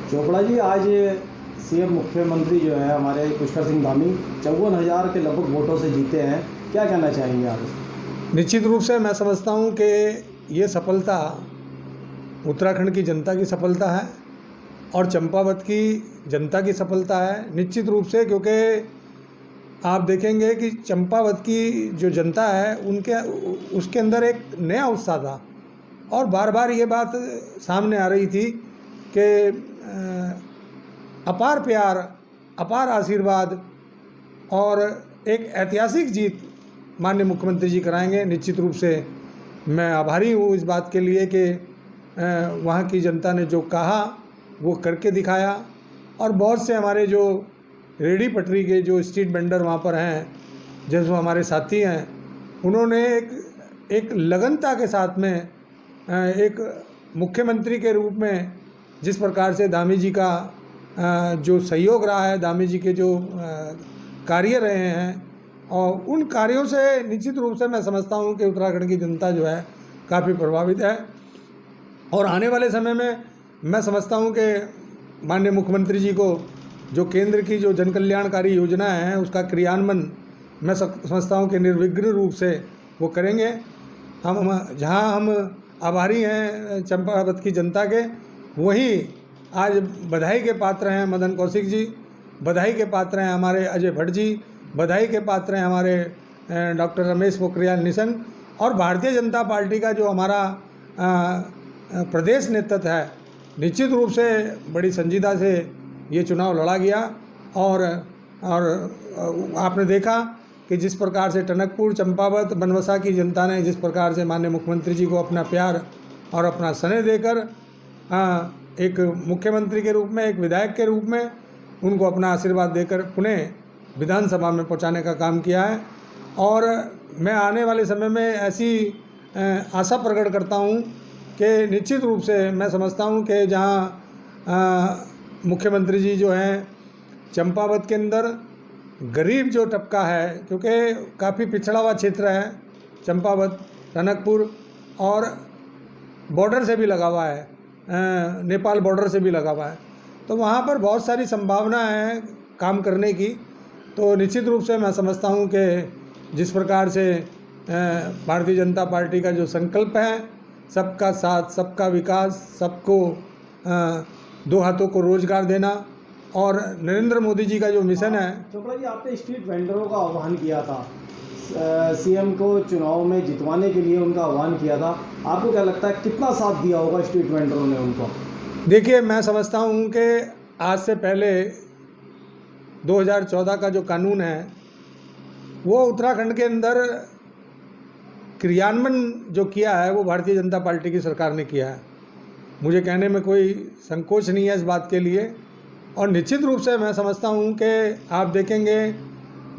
चोपड़ा जी, आज सीएम मुख्यमंत्री जो है हमारे पुष्कर सिंह धामी 54,000 के लगभग वोटों से जीते हैं। क्या कहना चाहेंगे आप इसमें? निश्चित रूप से मैं समझता हूँ कि ये सफलता उत्तराखंड की जनता की सफलता है और चंपावत की जनता की सफलता है निश्चित रूप से, क्योंकि आप देखेंगे कि चंपावत की जो जनता है उसके अंदर एक नया उत्साह था और बार बार ये बात सामने आ रही थी कि अपार प्यार, अपार आशीर्वाद और एक ऐतिहासिक जीत माननीय मुख्यमंत्री जी कराएंगे। निश्चित रूप से मैं आभारी हूँ इस बात के लिए कि वहाँ की जनता ने जो कहा वो करके दिखाया और बहुत से हमारे जो रेहड़ी पटरी के जो स्ट्रीट वेंडर वहाँ पर हैं, जैसे हमारे साथी हैं, उन्होंने एक लगनता के साथ में एक मुख्यमंत्री के रूप में जिस प्रकार से धामी जी का जो सहयोग रहा है, धामी जी के जो कार्य रहे हैं और उन कार्यों से निश्चित रूप से मैं समझता हूँ कि उत्तराखंड की जनता जो है काफ़ी प्रभावित है और आने वाले समय में मैं समझता हूँ कि माननीय मुख्यमंत्री जी को जो केंद्र की जो जन कल्याणकारी योजना है उसका क्रियान्वयन मैं समझता हूँ कि निर्विघ्न रूप से वो करेंगे। हम जहाँ हम आभारी हैं चंपावत की जनता के, वहीं आज बधाई के पात्र हैं मदन कौशिक जी, बधाई के पात्र हैं हमारे अजय भट्ट जी, बधाई के पात्र हैं हमारे डॉक्टर रमेश पोखरियाल निशंक और भारतीय जनता पार्टी का जो हमारा प्रदेश नेतृत्व है। निश्चित रूप से बड़ी संजीदा से ये चुनाव लड़ा गया और आपने देखा कि जिस प्रकार से टनकपुर, चंपावत, बनवसा की जनता ने जिस प्रकार से माननीय मुख्यमंत्री जी को अपना प्यार और अपना स्नेह देकर एक मुख्यमंत्री के रूप में, एक विधायक के रूप में उनको अपना आशीर्वाद देकर पुणे विधानसभा में पहुंचाने का काम किया है। और मैं आने वाले समय में ऐसी आशा प्रकट करता हूं कि निश्चित रूप से मैं समझता हूं कि जहां मुख्यमंत्री जी जो हैं चंपावत के अंदर गरीब जो तबका है, क्योंकि काफ़ी पिछड़ा हुआ क्षेत्र है चंपावत, टनकपुर और बॉर्डर से भी लगा हुआ है, नेपाल बॉर्डर से भी लगा हुआ है, तो वहाँ पर बहुत सारी संभावना है काम करने की। तो निश्चित रूप से मैं समझता हूँ कि जिस प्रकार से भारतीय जनता पार्टी का जो संकल्प है, सबका साथ, सबका विकास, सबको दो हाथों को रोजगार देना और नरेंद्र मोदी जी का जो मिशन है। चोपड़ा जी, आपने स्ट्रीट वेंडरों का आह्वान किया था, सीएम को चुनाव में जितवाने के लिए उनका आह्वान किया था, आपको क्या लगता है कितना साथ दिया होगा स्ट्रीट वेंडरों ने उनको? देखिए, मैं समझता हूँ कि आज से पहले 2014 का जो कानून है वो उत्तराखंड के अंदर क्रियान्वयन जो किया है वो भारतीय जनता पार्टी की सरकार ने किया है। मुझे कहने में कोई संकोच नहीं है इस बात के लिए। और निश्चित रूप से मैं समझता हूँ कि आप देखेंगे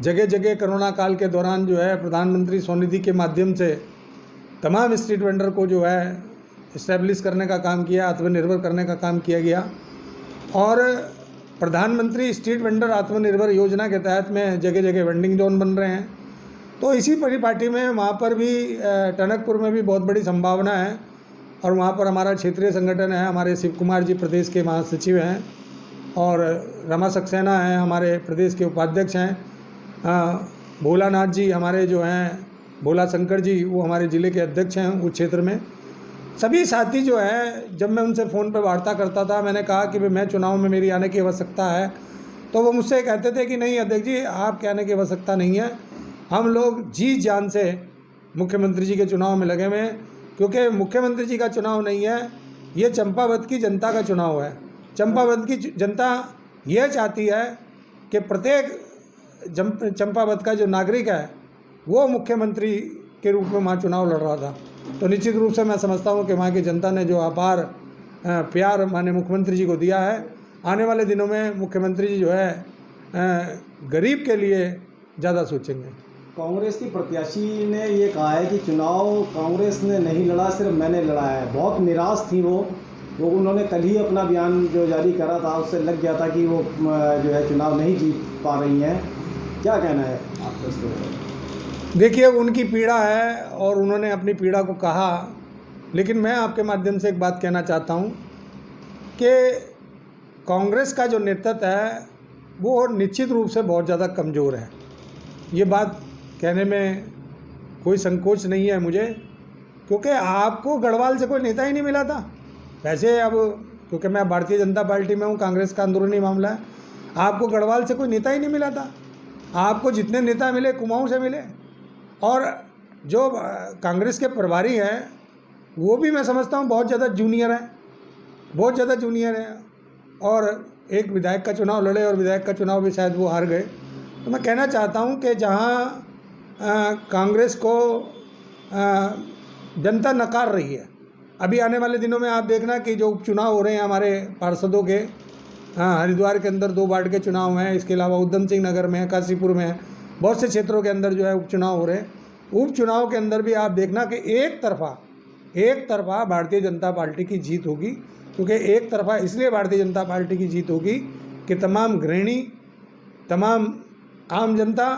जगह जगह कोरोना काल के दौरान जो है प्रधानमंत्री स्वनिधि के माध्यम से तमाम स्ट्रीट वेंडर को जो है इस्टेब्लिश करने का काम किया, आत्मनिर्भर करने का काम किया गया और प्रधानमंत्री स्ट्रीट वेंडर आत्मनिर्भर योजना के तहत में जगह जगह वेंडिंग जोन बन रहे हैं। तो इसी परिपाटी में वहाँ पर भी टनकपुर में भी बहुत बड़ी संभावना है और वहाँ पर हमारा क्षेत्रीय संगठन है, हमारे शिव कुमार जी प्रदेश के महासचिव हैं और रमा सक्सेना हैं हमारे प्रदेश के उपाध्यक्ष हैं, भोलानाथ जी हमारे जो हैं, भोला शंकर जी वो हमारे ज़िले के अध्यक्ष हैं उस क्षेत्र में। सभी साथी जो है, जब मैं उनसे फ़ोन पर वार्ता करता था, मैंने कहा कि भाई मैं चुनाव में मेरी आने की आवश्यकता है, तो वो मुझसे कहते थे कि नहीं अध्यक्ष जी, आपके आने की आवश्यकता नहीं है, हम लोग जी जान से मुख्यमंत्री जी के चुनाव में लगे हुए हैं, क्योंकि मुख्यमंत्री जी का चुनाव नहीं है, ये चंपावत की जनता का चुनाव है। चंपावत की जनता यह चाहती है कि प्रत्येक चंपावत का जो नागरिक है वो मुख्यमंत्री के रूप में वहाँ चुनाव लड़ रहा था। तो निश्चित रूप से मैं समझता हूँ कि वहाँ की जनता ने जो अपार प्यार माननीय मुख्यमंत्री जी को दिया है, आने वाले दिनों में मुख्यमंत्री जी जो है गरीब के लिए ज़्यादा सोचेंगे। कांग्रेस की प्रत्याशी ने ये कहा है कि चुनाव कांग्रेस ने नहीं लड़ा, सिर्फ मैंने लड़ा है। बहुत निराश थी वो उन्होंने कल ही अपना बयान जो जारी करा था, उससे लग गया था कि वो जो है चुनाव नहीं जीत पा रही हैं। क्या कहना है आपका इसके बारे में? देखिए, उनकी पीड़ा है और उन्होंने अपनी पीड़ा को कहा, लेकिन मैं आपके माध्यम से एक बात कहना चाहता हूँ कि कांग्रेस का जो नेतृत्व है वो निश्चित रूप से बहुत ज़्यादा कमज़ोर है। ये बात कहने में कोई संकोच नहीं है मुझे, क्योंकि आपको गढ़वाल से कोई नेता ही नहीं मिला था। वैसे अब क्योंकि मैं भारतीय जनता पार्टी में हूँ, कांग्रेस का अंदरूनी मामला है, आपको गढ़वाल से कोई नेता ही नहीं मिला था। आपको जितने नेता मिले कुमाऊँ से मिले, और जो कांग्रेस के प्रभारी हैं वो भी मैं समझता हूँ बहुत ज़्यादा जूनियर हैं, बहुत ज़्यादा जूनियर हैं, और एक विधायक का चुनाव लड़े और विधायक का चुनाव भी शायद वो हार गए। तो मैं कहना चाहता हूँ कि जहाँ कांग्रेस को जनता नकार रही है, अभी आने वाले दिनों में आप देखना कि जो उपचुनाव हो रहे हैं हमारे पार्षदों के, हरिद्वार के अंदर 2 वार्ड के चुनाव हैं, इसके अलावा उधम सिंह नगर में, काशीपुर में, बहुत से क्षेत्रों के अंदर जो है उपचुनाव हो रहे हैं। उपचुनाव के अंदर भी आप देखना कि एक तरफा भारतीय जनता पार्टी की जीत होगी, क्योंकि एक तरफा इसलिए भारतीय जनता पार्टी की जीत होगी कि तमाम गृहिणी, तमाम आम जनता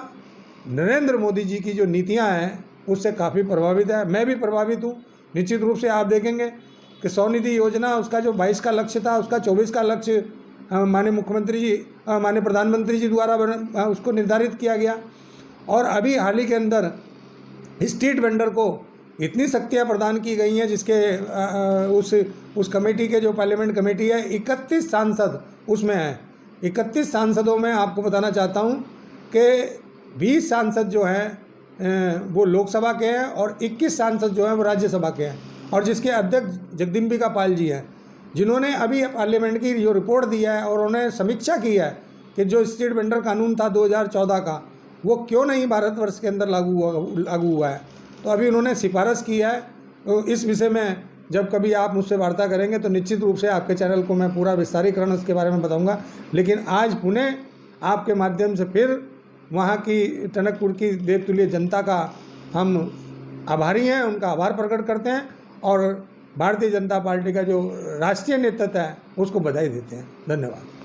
नरेंद्र मोदी जी की जो नीतियां हैं उससे काफ़ी प्रभावित है। मैं भी प्रभावित हूँ। निश्चित रूप से आप देखेंगे कि स्वनिधि योजना, उसका जो 22 का लक्ष्य था, उसका 24 का लक्ष्य माननीय मुख्यमंत्री जी, माननीय प्रधानमंत्री जी द्वारा उसको निर्धारित किया गया। और अभी हाल ही के अंदर स्ट्रीट वेंडर को इतनी शक्तियाँ प्रदान की गई हैं, जिसके उस कमेटी के जो पार्लियामेंट कमेटी है 31 सांसद उसमें हैं। 31 सांसदों में आपको बताना चाहता हूँ कि 20 सांसद जो हैं वो लोकसभा के हैं और 21 सांसद जो हैं वो राज्यसभा के हैं, और जिसके अध्यक्ष जगदम्बिका पाल जी हैं, जिन्होंने अभी पार्लियामेंट की जो रिपोर्ट दी है और उन्होंने समीक्षा की है कि जो स्ट्रीट वेंडर कानून था 2014 का, वो क्यों नहीं भारतवर्ष के अंदर लागू हुआ है। तो अभी उन्होंने सिफारिश की है। तो इस विषय में जब कभी आप मुझसे वार्ता करेंगे तो निश्चित रूप से आपके चैनल को मैं पूरा विस्तारीकरण उसके बारे में बताऊंगा। लेकिन आज पुणे आपके माध्यम से फिर वहाँ की टनकपुर की देवतुल्य जनता का हम आभारी हैं, उनका आभार प्रकट करते हैं, और भारतीय जनता पार्टी का जो राष्ट्रीय नेतृत्व है उसको बधाई देते हैं। धन्यवाद।